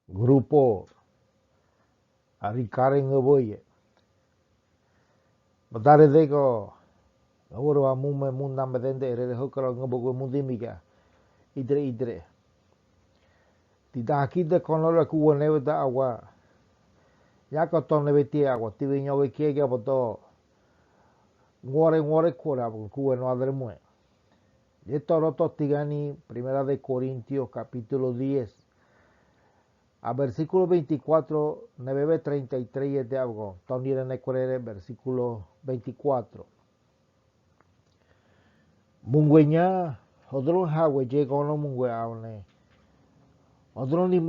grupo arikare ngeboye badare deko ngoro amume mundam bedende ere hokro ngebogo mundimiga idre tidak kita kono ku nebe da agua ya ko to nebe ti agua ti viño que quiere boto ngore kora ku no adre mue esto roto tigani primera de Corintios capítulo 10 a versículo 24 9 33 de algo tonire ne corere versículo 24 mungwenya odron hawe je kono mungwe aune odron ni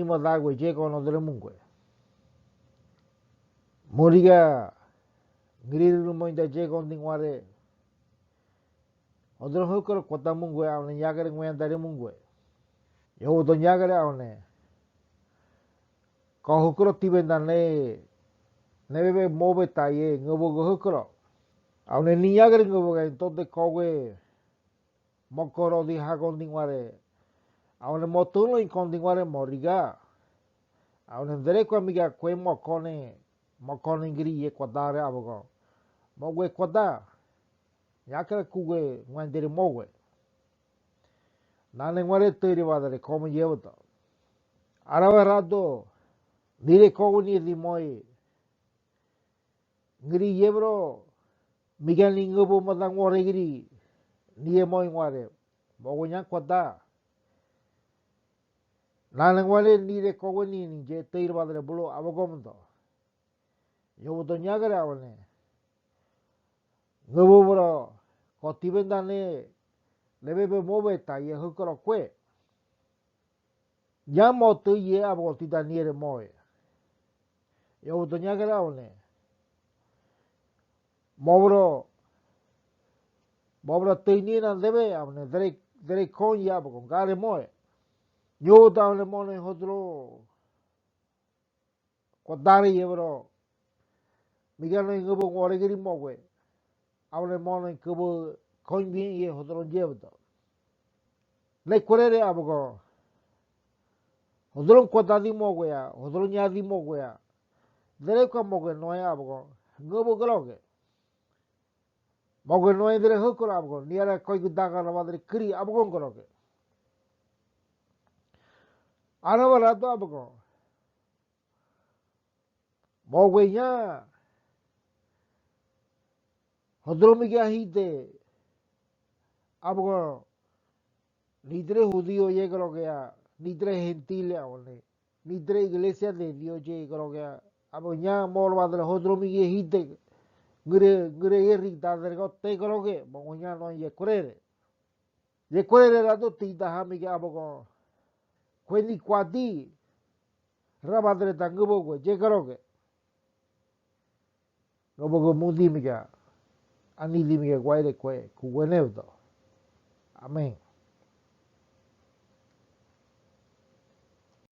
mara we je kono dre mungwe moriga ngiriru moinda je kono dingware odron hokor kota mungwe aune yagare ngwen dare mungwe yo do yagare aune ko hokro tibendane nebe mobe taye ngobo hokro aune ni yagare ngobo ga entonces kowe mokoro di hagon dingware aune motulo in kondingware moriga aune ndere ko amiga kwe mokone ngiri ye kwadare abogo mogwe kwada yakre kuwe ngwandere mogwe nane ngware tere badare komo yewoto arawa rado dire kogo ni di moi ngiri yebro migani ngobo madang wore ngiri niye moi ngware mogo nya kwada nane ngware dire kogo ni je tere badare bulo abogo mdo yowoto nyagare awne ngobo bro ko tibendane lebebe mobe ta ye hokro kwe ya moto ye abo ti daniere moe yo to nyagara one mobro tini na debe amne dere kon ya abo gare moe yo ta one mone hodro ko dare ye bro migano ngobo ngore giri mogwe awne mone kubo kon bien ye hodro jebto le korere abo hodron kota di mogwe ya hodron nya di mogwe ya dere ko mogwe no ya abo ngobo groge mogwe no dere hokro abo niara koi daga na madre kri abo groge ara wala to abo mogwe nya hodron mi ga hite abo nidre judío ye groge ya nidre gentile awne nidre iglesia de Dios ye groge abo nya mor madre hodron mi ge hite ngure yeri dadre go te groge mo nya no ye korere rado tita hami ga abo kweni kwati rabadre tangubo go je groge gobo mudi mi ga ani di mi ga kwaire kwe ku weneudo amen.